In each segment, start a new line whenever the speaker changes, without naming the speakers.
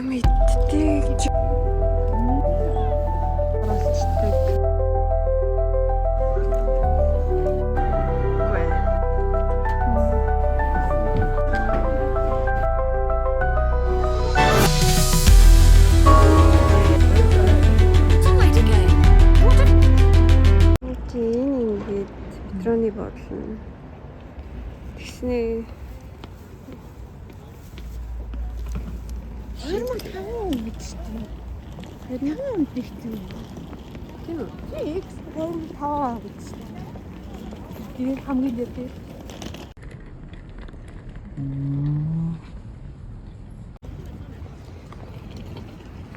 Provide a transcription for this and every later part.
Мэддэг. Оролцдог. Патроны бодол нь тэгснээ
2005 гэж тийм. 2005 бэлтсэн. Тийм үү? X 25 гэж. Тийм хамгийн дээр тийм.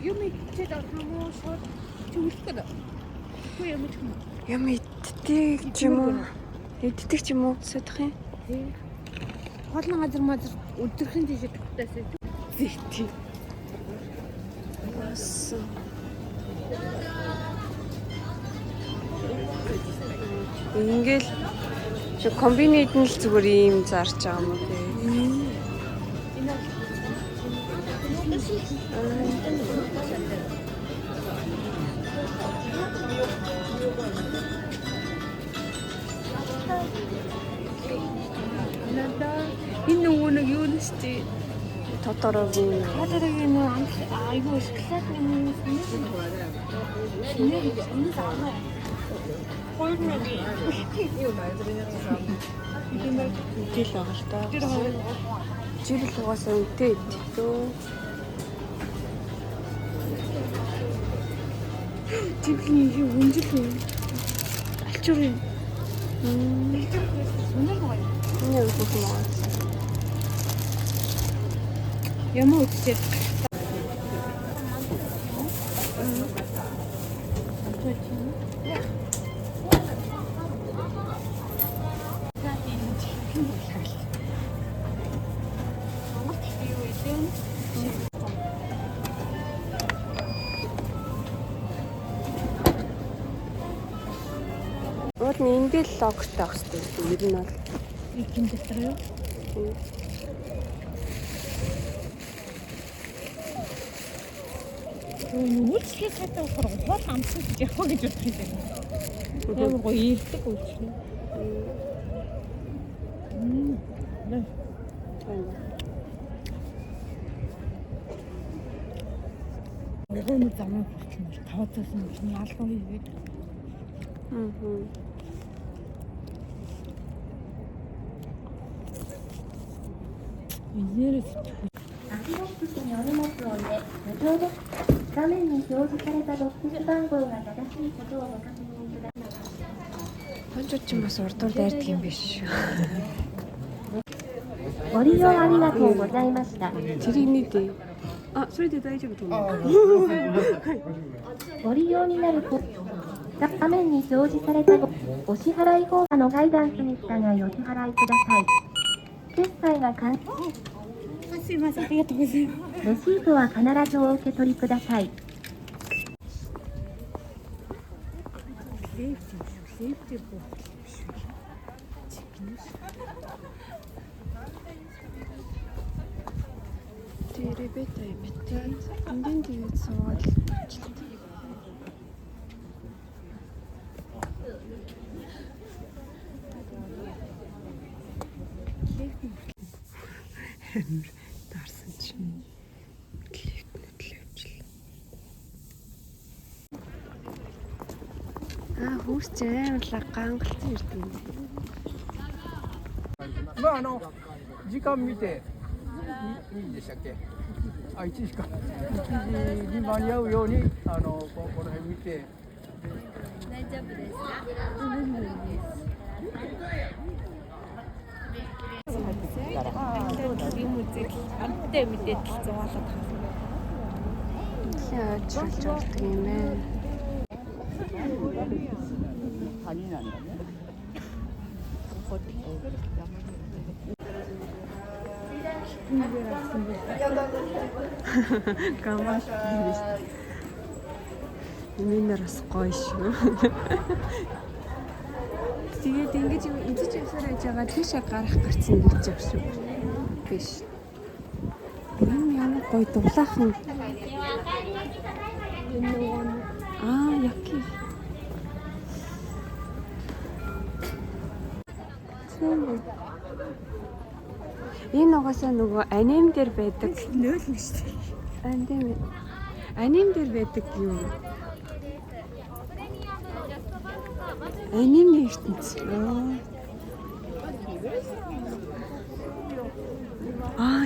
Юм ичээд хамуу шууд чүглэхэд. Хөө юм ч юм.
юм иддэг ч юм уу? Иддэг ч юм уу? Содох юм.
Тийм. Хоолны газар мазар өдрхийн тийш тавтаасаа. Зэти.
Ингээл комбинейд нь л зүгээр ийм зарж байгаа юм уу те.
Энэ нэг юу нэстэй
Тодорогийн
Тодорогийн айгуу шоколад юм санагдсан. Энэ заа. Хойрныг юу найзрын
жил байгаа л та. Жил угаасаа үнэтэй идтөө.
Жиблийн юу үнжил юм. Алчуур юм. Үнэр гоё.
Энэ юу гэх юм аа?
Ямар үстэй.
Уул нь эндээ л логтой ах хэвчээ. Ер нь бол
Ийм дотор юу? Үйлчлэгээ цаатай болохоор уул амтсан гэж явах гэж бодож байна. Ямар гоё ирдэг үйлчлээ. Нэгэн замаа болчихно. Тавцсан юм ялгуу хийгээд. Инээрээс
足ボックスにお荷物を入れ、無料で画面に表示されたボックス番号が正しいことをご確認ください。
хончууд ч юм бас урдуур дайрдаг юм биш шүү.
ご利用ありがとうございました。
Тэрийг нийтээ. А, それで大丈夫と思う。
ご利用になると画面に表示されたお支払い方法のガイダンスに従いお支払いください。決済が完了。
すいません、ありがとうございます。
レシートは必ずお受け取りください。
Тэребэтэй битээ. Эндэн тэгээд суугаад дарсан чинь левчл. Хүүсч амар гангалцсан ирдэг юм.
まあ時間見て2時でしたっけ？あ、1時か。1時に間に合うようにこの辺見て。
大丈夫ですか？Амттай мэдээд зугаалаад
Яаж болдог юм бэ? Гамаш. Минер бас гоё шүү. Тэгээд ингэж эцэж явсаар байж байгаа тийшээ гарах гарцсан гэж явж шүү. Биш. Энэ ямар гоё дулаахан яки. Энэ угаасаа нөгөө аним дээр байдаг.
Нөөлнө шүү дээ.
Аним дээр байдаг юм. Аним ертөнц.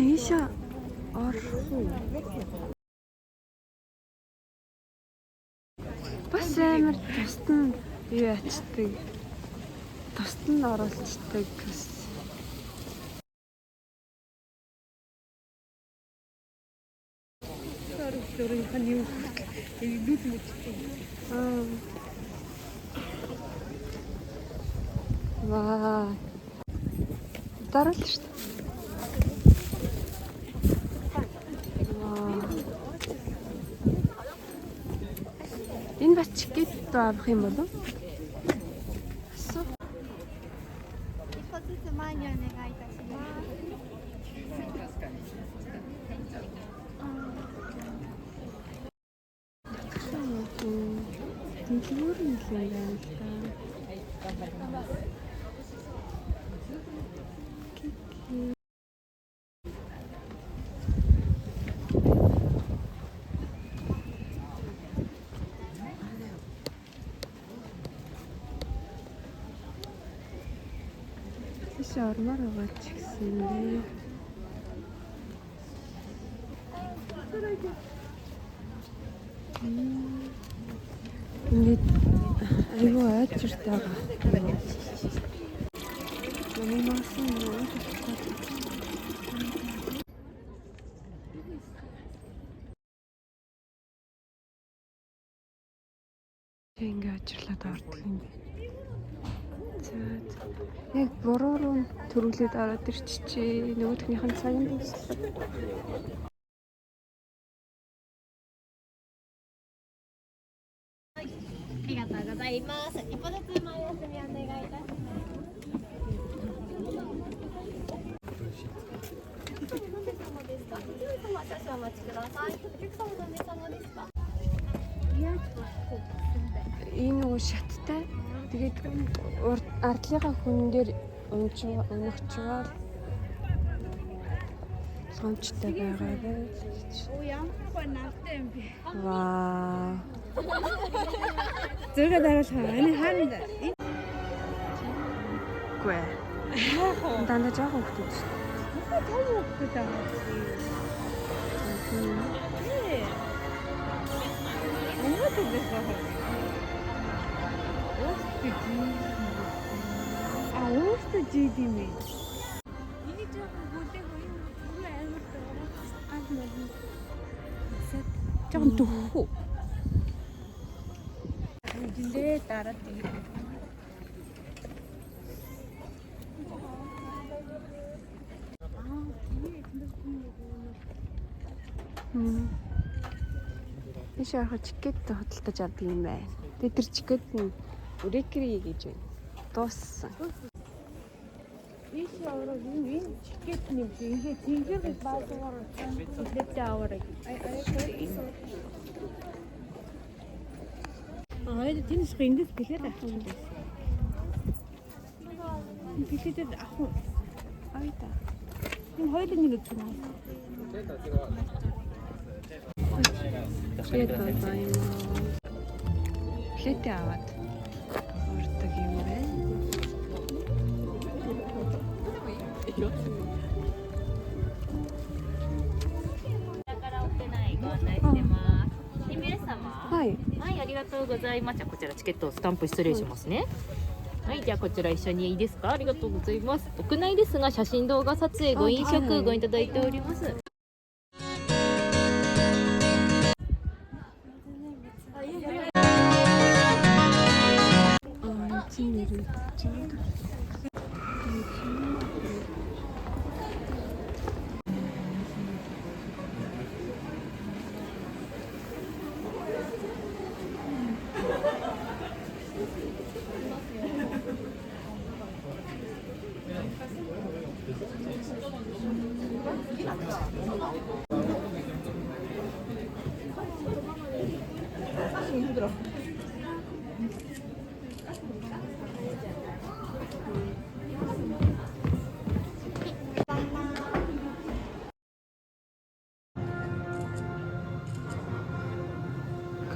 Ийша бас амар тусад нь юу ячдаг. Тусад нь оролцдог.
Өөрийнх нь юу нүд мэддэг.
Ваа. Дараал шүү дээ. Энэ бас чикет авах юм болов уу? Дэлгүүр нь л юм байна л да. Тийш ормоор байгаа ч гэсэн нэ. Ингээд айгүй айчирт байгаа. Намаас нь ингээд ажирлаад ордог юм. Яг буруу руу төрүүлээд ороод ирчихээ. Нөгөөхнийх нь сайн дийслээ. Энэ нөгөө шаттай. Тэгээд ардлынхаа хүн дээр унагчвал сончтой байгаа байж.
Ямар гоо нартай юм бэ?
Вау.
Зураг дараалах. Энэ хаанд
Гүй. Дандаа жоохон хөвгдөж шүү.
Тав хөвгдөж байгаа. Ямар төдөөс байгаа. Өөртөө жид юм ээ. Энийг жоохон бүлээг энэ амар дөрөв. Жоохон дөхөө. Эндээ дараад тийм.
Эш яхаа чикет хөдөлтөж авдаг юм байна. Тэгээд тэр чикет нь үрекри гэж байна. Дууссан.
Эш аваад энэ чикет юм шиг ингээ тийгэр баазгаар үлдээтэй аваарай. Тэнэс эндээс билет авах юм байна. Билетэд авах.
Айда.
Энэ хоёулаа нэг үзсэн юм.
Билет байна. Билет аваад урдаг юм байна.はい。
はい、ありがとうございます。じゃあこちらチケットをスタンプ失礼しますね。はい、じゃあこちら一緒にいいですか。ありがとうございます。屋内ですが写真動画撮影ご飲食ごいただいております。
か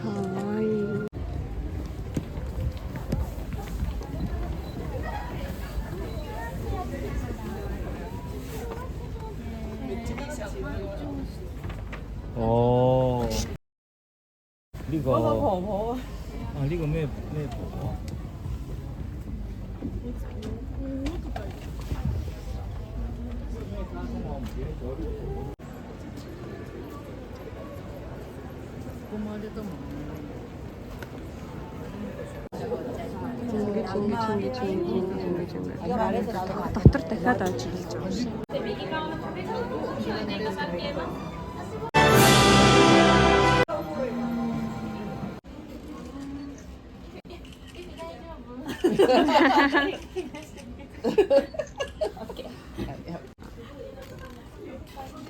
わいい。
哦，呢個婆婆啊，呢個咩婆婆？Дотор
дахиад авч ирж байгаа шүү.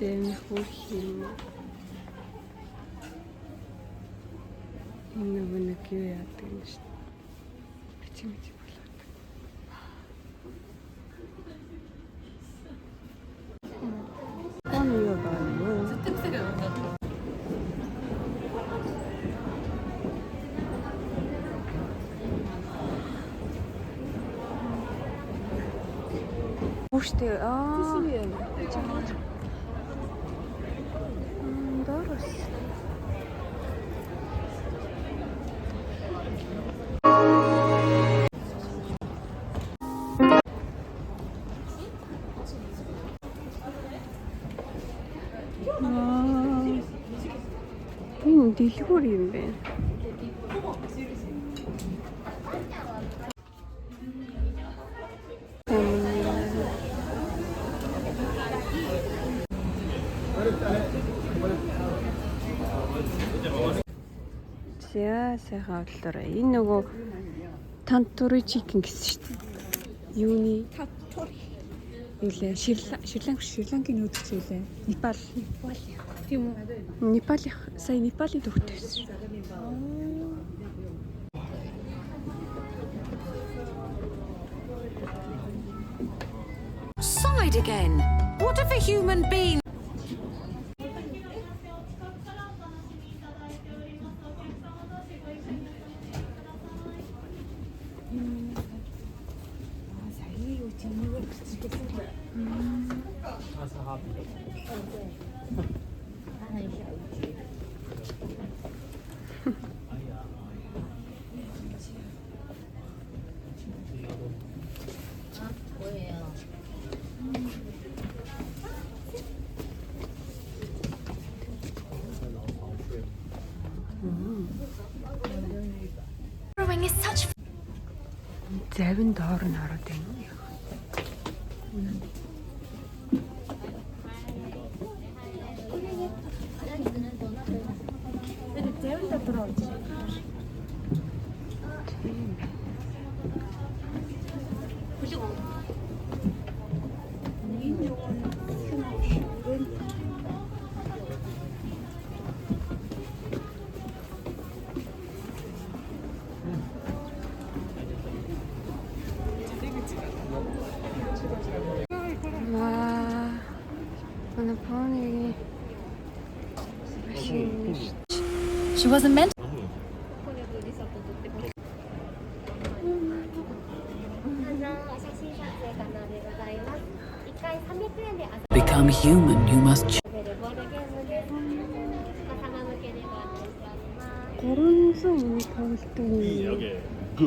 Тэмхүү хин. Энэ нэг юу яадаг юм шүү. Бичмэж болоод. Юу байна юу? Уште Дорос. Энэ дэлгүүр юм байна. За сайхан авлаарай. Энэ нөгөө тантури чикен гэсэн шүү дээ. Юуны Шри-Ланкийн нүүдэлч үлээ. Непал. Тийм үү? Непалих сая Непалийн төвхтэй байсан шүү.
Side again. What if a human being is such
Завин доор нь ороод байна. 와, 오늘 보니
she wasn't meant
写真撮影可能でございます。1回300円で遊
become human, you must
べるボードゲームです。お子様向けでご案内しております。
그런 성이 가을등이
그.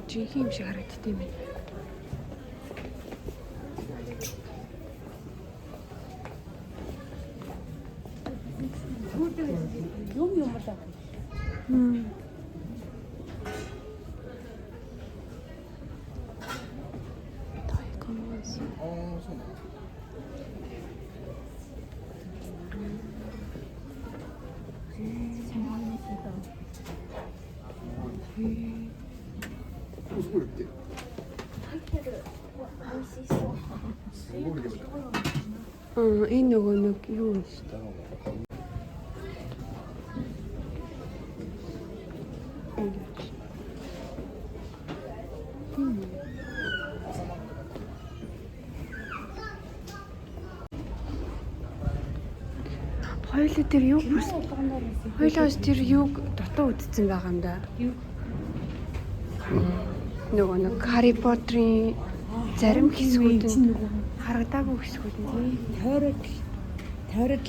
지금 шиг харагддаг юм байна. Энэ нөгөө нэг юу вэ? Хоёулаа тэр юу бүрсэн? Хоёулаас тэр юуг дотоо үтцсэн байгаа юм да. Юу? Нөгөө нэг Harry Potter-ийн зарим хэсгүүд нь харагдаагүй хэсгүүд нь
тойроод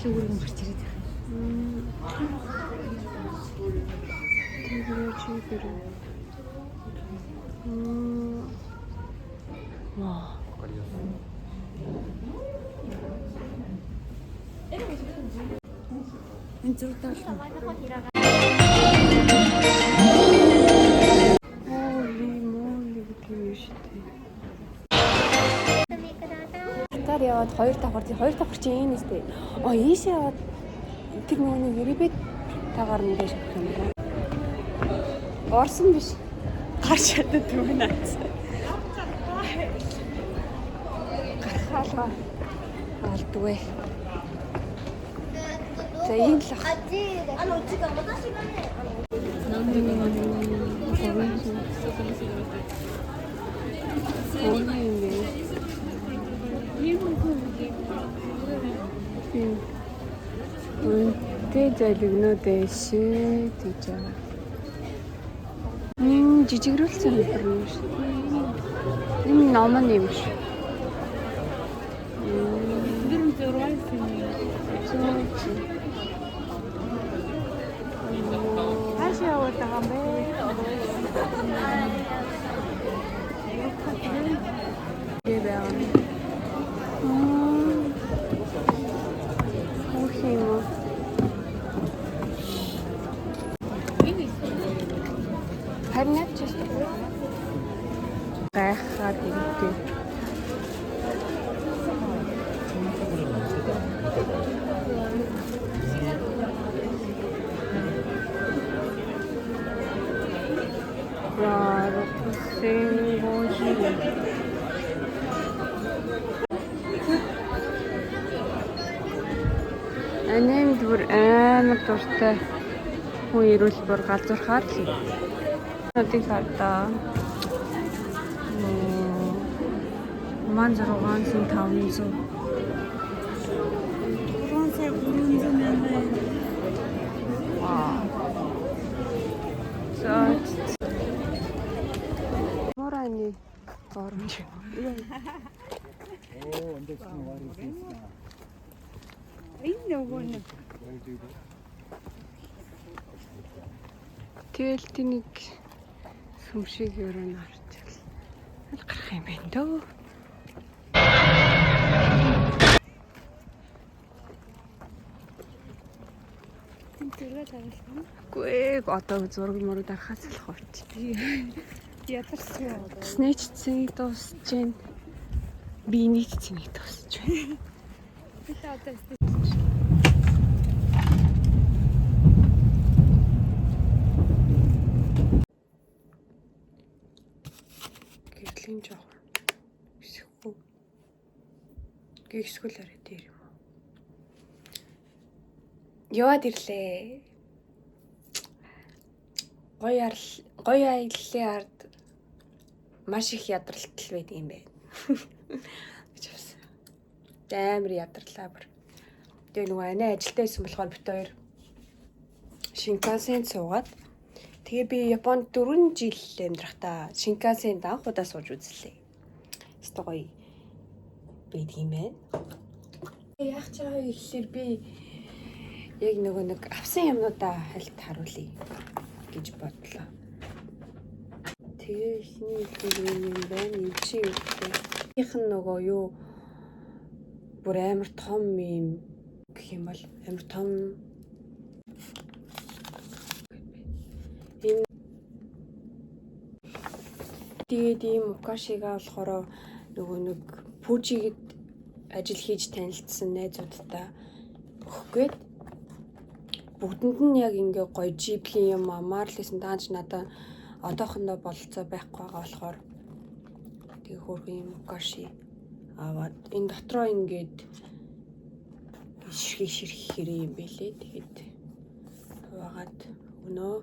л үүрэг гарч ирээд байна.
Тэр чи тэр. Вау.
Энэ зурдаа л
Таар яваад хоёр давхар чинь энэ нэстэй. Ийшээ яваад тэр нөгөө нэг Ерибет тагаар нь дэш авах юм байна. Орсон биш. Гарч чаддаг юм наац. Гарахаалгаа алдгүй. За ийм л ах. Тэ залгинууд эшээ тийж байгаа. Жижигрүүлсэн юм шүү. Энэ ном юм шүү.
дөрөв зурвалсан юм. Хаашаа яваад байгаа юм бэ?
Харин ч гайхаад ирдэг. Анем бүр амар дуртай хүн ирүүл бүр галзуурхаар л надыг хардаа. Ман 6500.
300 мянга.
Вау. Мораны горомж.
Энэ нөгөө нэг
тэгэл тэнийг сүмшиг өрөө нарч гарах юм байна дөө.
зэрэг тавилсан.
Гүй одоо зураг мураг дарахаас л хооч.
Ядарсан.
Снэчцэн дуусч байна. Би нийтцэн дуусч байна.
Би одоо
гэрлийн жоох хэсэггүй. Гэгсгүүл арай дээр юм уу? Яваад ирлээ. Гоё аяллаа ард маш их ядралт л байдаг юм байна. гэж авсан. Амар ядарлаа бүр. Тэгээ нөгөө анаа ажилдаа исэн болохоор бит хоёр Шинкансен суугаад тэгээ би Японд 4 жил амьдрахтаа Шинкансенд анх удаа сууж үзлээ. Өстой гоё байдаг юм байна. Яах ч байгаа ихээр би яг нөгөө нэг авсан юмнуудаа хальт харуулъя гэж бодлоо. Тэгээ ихний юм байна. Энд чи юу гэх юм нөгөө юу бүр амар том юм гэх юм бол амар том энэ тэгээд ийм укашига болохоор нөгөө нэг пүүжигэд ажил хийж танилцсан найзуудтай өгөхгээд бүгдэнд нь яг ингээ гоё жиблийн юм амар л гэсэн даанч надаа одоохондоо бололцоо байхгүй байгаа болохоор Тэгээ хөөрхөн юм гаши аваад энэ дотроо ингээд ширхий ширхэх хэрэг юм бэлээ. Тэгээд хуваагаад өнөө